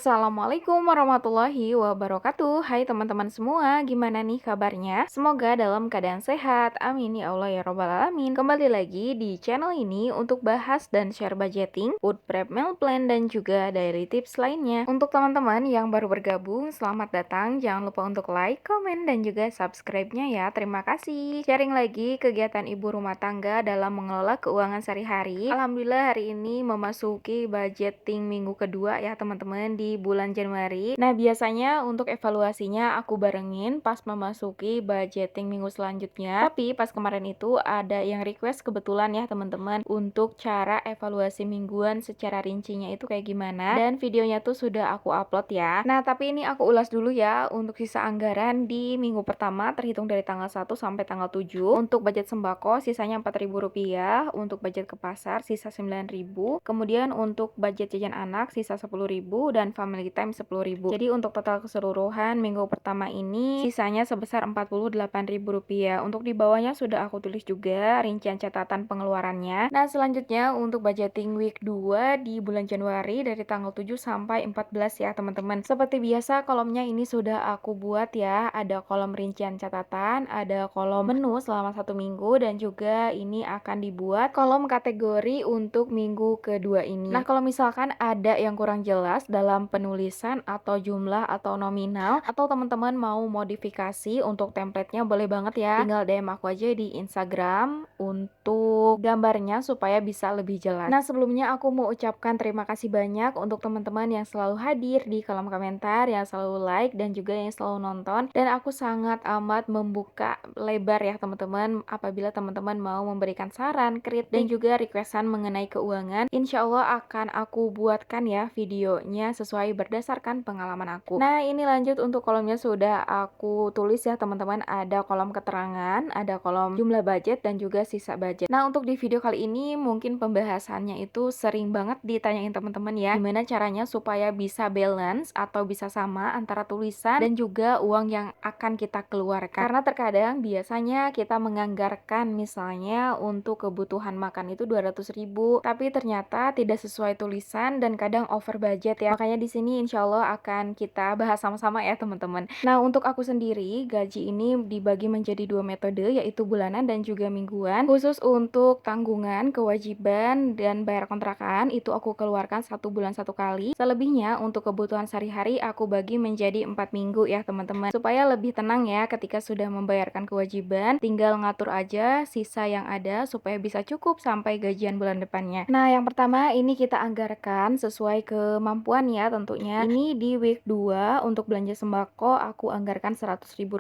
Assalamualaikum warahmatullahi wabarakatuh. Hai teman-teman semua, gimana nih kabarnya? Semoga dalam keadaan sehat, amin ya Allah ya robbal alamin. Kembali lagi di channel ini untuk bahas dan share budgeting, food prep meal plan, dan juga daily tips lainnya. Untuk teman-teman yang baru bergabung, selamat datang. Jangan lupa untuk like, komen, dan juga subscribe-nya ya. Terima kasih. Sharing lagi kegiatan ibu rumah tangga dalam mengelola keuangan sehari-hari. Alhamdulillah hari ini memasuki budgeting minggu kedua ya teman-teman di bulan Januari. Nah, biasanya untuk evaluasinya aku barengin pas memasuki budgeting minggu selanjutnya. Tapi pas kemarin itu ada yang request kebetulan ya teman-teman untuk cara evaluasi mingguan secara rincinya itu kayak gimana. Dan videonya tuh sudah aku upload ya. Nah, tapi ini aku ulas dulu ya untuk sisa anggaran di minggu pertama terhitung dari tanggal 1 sampai tanggal 7. Untuk budget sembako sisanya Rp4.000, untuk budget ke pasar sisa Rp9.000, kemudian untuk budget jajan anak sisa Rp10.000 dan family time Rp10.000. Jadi untuk total keseluruhan minggu pertama ini sisanya sebesar Rp48.000. Untuk di bawahnya sudah aku tulis juga rincian catatan pengeluarannya. Nah, selanjutnya untuk budgeting week 2 di bulan Januari dari tanggal 7 sampai 14 ya teman-teman. Seperti biasa kolomnya ini sudah aku buat ya. Ada kolom rincian catatan, ada kolom menu selama 1 minggu, dan juga ini akan dibuat kolom kategori untuk minggu kedua ini. Nah, kalau misalkan ada yang kurang jelas dalam penulisan atau jumlah atau nominal, atau teman-teman mau modifikasi untuk template-nya, boleh banget ya. Tinggal DM aku aja di Instagram untuk gambarnya supaya bisa lebih jelas. Nah, sebelumnya aku mau ucapkan terima kasih banyak untuk teman-teman yang selalu hadir di kolom komentar, yang selalu like, dan juga yang selalu nonton. Dan aku sangat amat membuka lebar ya teman-teman apabila teman-teman mau memberikan saran, kritik, dan juga requestan mengenai keuangan. Insya Allah akan aku buatkan ya videonya sesuai berdasarkan pengalaman aku. Nah, ini lanjut untuk kolomnya sudah aku tulis ya teman-teman. Ada kolom keterangan, ada kolom jumlah budget, dan juga sisa budget. Nah, untuk di video kali ini mungkin pembahasannya itu sering banget ditanyain teman-teman ya, gimana caranya supaya bisa balance atau bisa sama antara tulisan dan juga uang yang akan kita keluarkan. Karena terkadang biasanya kita menganggarkan misalnya untuk kebutuhan makan itu 200.000, tapi ternyata tidak sesuai tulisan dan kadang over budget ya. Makanya di sini insya Allah akan kita bahas sama-sama ya teman-teman. Nah, untuk aku sendiri gaji ini dibagi menjadi 2 metode, yaitu bulanan dan juga mingguan. Khusus untuk tanggungan, kewajiban, dan bayar kontrakan itu aku keluarkan 1 bulan 1 kali. Selebihnya untuk kebutuhan sehari-hari aku bagi menjadi 4 minggu ya teman-teman, supaya lebih tenang ya ketika sudah membayarkan kewajiban. Tinggal ngatur aja sisa yang ada supaya bisa cukup sampai gajian bulan depannya. Nah, yang pertama ini kita anggarkan sesuai kemampuan ya tentunya. Ini di week 2 untuk belanja sembako aku anggarkan Rp100.000.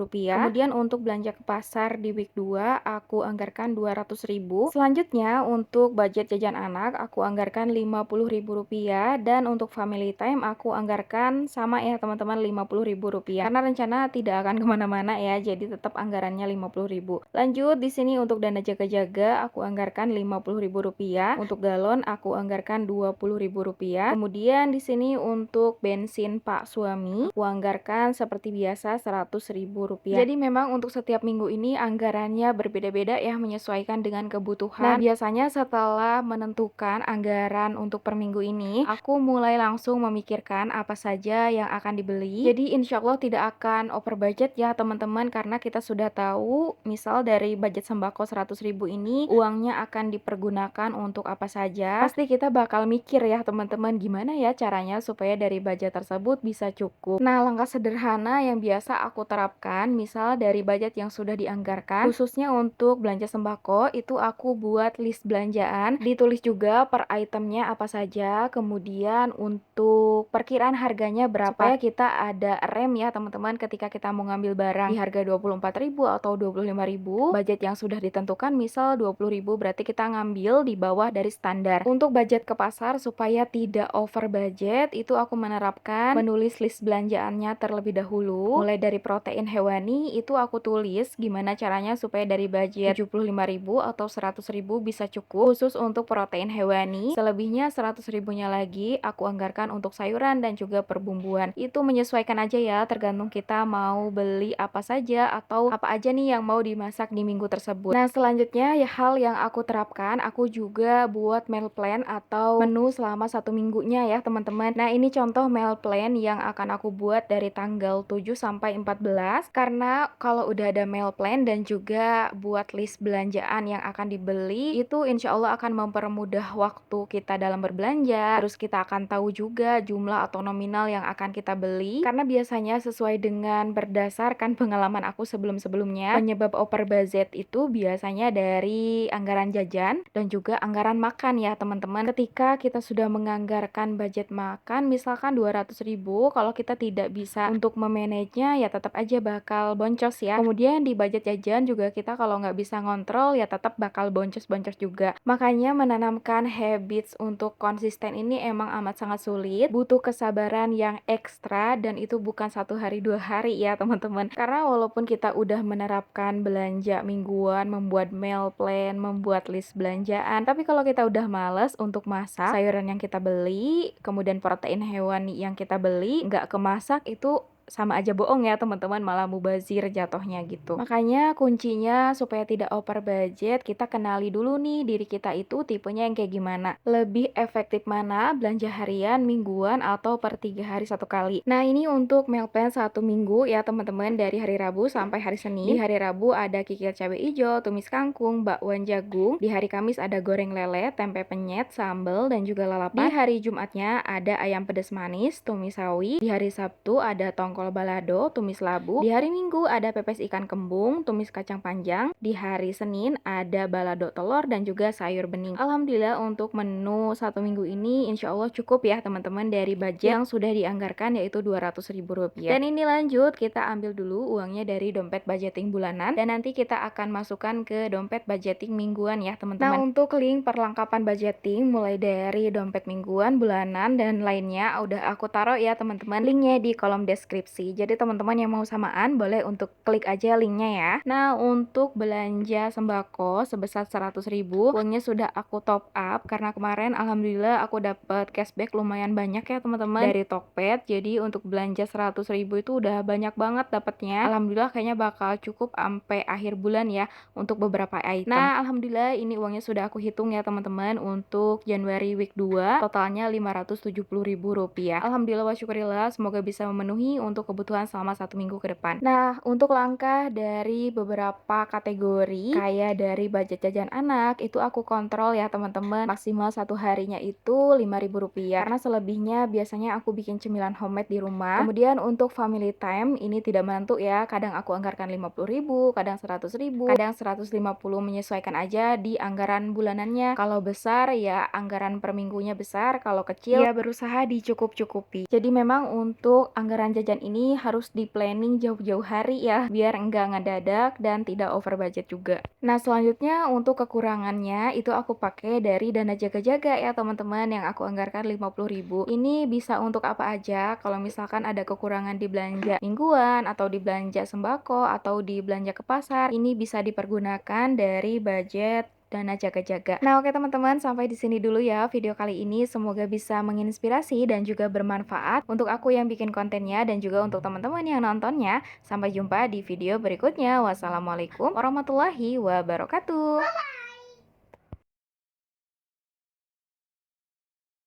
Kemudian untuk belanja ke pasar di week 2 aku anggarkan Rp200.000. Selanjutnya untuk budget jajan anak aku anggarkan Rp50.000, dan untuk family time aku anggarkan sama ya teman-teman Rp50.000. Karena rencana tidak akan kemana-mana ya, jadi tetap anggarannya Rp50.000. Lanjut di sini untuk dana jaga-jaga aku anggarkan Rp50.000. Untuk galon aku anggarkan Rp20.000. Kemudian di sini untuk bensin Pak suami aku anggarkan seperti biasa Rp100.000. Jadi memang untuk setiap minggu ini anggarannya berbeda-beda ya, menyesuaikan dengan kebutuhan. Nah, biasanya setelah menentukan anggaran untuk per minggu ini, aku mulai langsung memikirkan apa saja yang akan dibeli. Jadi insya Allah tidak akan over budget ya teman-teman, karena kita sudah tahu misal dari budget sembako Rp100.000 ini uangnya akan dipergunakan untuk apa saja. Pasti kita bakal mikir ya teman-teman, gimana ya caranya supaya dari budget tersebut bisa cukup. Nah, langkah sederhana yang biasa aku terapkan, misal dari budget yang sudah dianggarkan khususnya untuk belanja sembako, itu aku buat list belanjaan, ditulis juga per itemnya apa saja, kemudian untuk perkiraan harganya berapa, supaya kita ada rem ya teman-teman ketika kita mau ngambil barang di harga Rp24.000 atau Rp25.000, budget yang sudah ditentukan misal Rp20.000, berarti kita ngambil di bawah dari standar. Untuk budget ke pasar supaya tidak over budget, itu aku menerapkan menulis list belanjaannya terlebih dahulu. Mulai dari protein hewani itu aku tulis gimana caranya supaya dari budget 75.000 atau 100.000 bisa cukup khusus untuk protein hewani. Selebihnya 100.000-nya lagi aku anggarkan untuk sayuran dan juga perbumbuan. Itu menyesuaikan aja ya, tergantung kita mau beli apa saja atau apa aja nih yang mau dimasak di minggu tersebut. Nah, selanjutnya ya hal yang aku terapkan, aku juga buat meal plan atau menu selama 1 minggunya ya teman-teman. Nah, ini contoh meal plan yang akan aku buat dari tanggal 7 sampai 14, karena kalau udah ada meal plan dan juga buat list belanjaan yang akan dibeli, itu insya Allah akan mempermudah waktu kita dalam berbelanja. Terus kita akan tahu juga jumlah atau nominal yang akan kita beli, karena biasanya sesuai dengan berdasarkan pengalaman aku sebelum-sebelumnya, penyebab over budget itu biasanya dari anggaran jajan dan juga anggaran makan ya teman-teman. Ketika kita sudah menganggarkan budget makan misalkan 200.000, kalau kita tidak bisa untuk memanagenya ya tetap aja bakal boncos ya. Kemudian di budget jajan juga kita kalau nggak bisa ngontrol ya tetap bakal boncos-boncos juga. Makanya menanamkan habits untuk konsisten ini emang amat sangat sulit, butuh kesabaran yang ekstra, dan itu bukan 1 hari 2 hari ya teman-teman. Karena walaupun kita udah menerapkan belanja mingguan, membuat meal plan, membuat list belanjaan, tapi kalau kita udah males untuk masak sayuran yang kita beli, kemudian protein hewani yang kita beli nggak kemasak, itu sama aja bohong ya teman-teman, malah mubazir jatuhnya gitu. Makanya kuncinya supaya tidak over budget, kita kenali dulu nih diri kita itu tipenya yang kayak gimana, lebih efektif mana belanja harian, mingguan, atau per 3 hari 1 kali. Nah, ini untuk meal plan 1 minggu ya teman-teman, dari hari Rabu sampai hari Senin. Di hari Rabu ada kikil cabai hijau, tumis kangkung, bakwan jagung. Di hari Kamis ada goreng lele, tempe penyet, sambal, dan juga lalapan. Di hari Jumatnya ada ayam pedas manis, tumis sawi. Di hari Sabtu ada tongkol balado, tumis labu. Di hari Minggu ada pepes ikan kembung, tumis kacang panjang. Di hari Senin ada balado telur dan juga sayur bening. Alhamdulillah untuk menu 1 minggu ini insya Allah cukup ya teman-teman dari budget yang sudah dianggarkan, yaitu Rp200.000. Dan ini lanjut, kita ambil dulu uangnya dari dompet budgeting bulanan dan nanti kita akan masukkan ke dompet budgeting mingguan ya teman-teman. Nah, untuk link perlengkapan budgeting mulai dari dompet mingguan, bulanan, dan lainnya udah aku taruh ya teman-teman, linknya di kolom deskripsi. Jadi teman-teman yang mau samaan boleh untuk klik aja linknya ya. Nah, untuk belanja sembako sebesar 100.000, uangnya sudah aku top up karena kemarin alhamdulillah aku dapat cashback lumayan banyak ya teman-teman dari Tokped. Jadi untuk belanja 100.000 itu udah banyak banget dapatnya. Alhamdulillah kayaknya bakal cukup sampai akhir bulan ya untuk beberapa item. Nah, alhamdulillah ini uangnya sudah aku hitung ya teman-teman. Untuk Januari week 2 totalnya Rp570.000. Alhamdulillah wa syukurillah, semoga bisa memenuhi untuk kebutuhan selama 1 minggu ke depan. Nah, untuk langkah dari beberapa kategori kayak dari budget jajan anak itu aku kontrol ya teman-teman, maksimal 1 harinya itu Rp5.000, karena selebihnya biasanya aku bikin cemilan homemade di rumah. Kemudian untuk family time ini tidak menentu ya, kadang aku anggarkan Rp50.000, kadang Rp100.000, kadang Rp150, menyesuaikan aja di anggaran bulanannya. Kalau besar ya anggaran per minggunya besar, kalau kecil ya berusaha dicukup-cukupi. Jadi memang untuk anggaran jajan ini harus di planning jauh-jauh hari ya, biar enggak ngedadak dan tidak over budget juga. Nah, selanjutnya untuk kekurangannya itu aku pakai dari dana jaga-jaga ya teman-teman, yang aku anggarkan Rp50.000. Ini bisa untuk apa aja, kalau misalkan ada kekurangan di belanja mingguan atau di belanja sembako atau di belanja ke pasar, ini bisa dipergunakan dari budget dana jaga-jaga. Nah, oke teman-teman, sampai di sini dulu ya video kali ini. Semoga bisa menginspirasi dan juga bermanfaat untuk aku yang bikin kontennya dan juga untuk teman-teman yang nontonnya. Sampai jumpa di video berikutnya. Wassalamualaikum warahmatullahi wabarakatuh.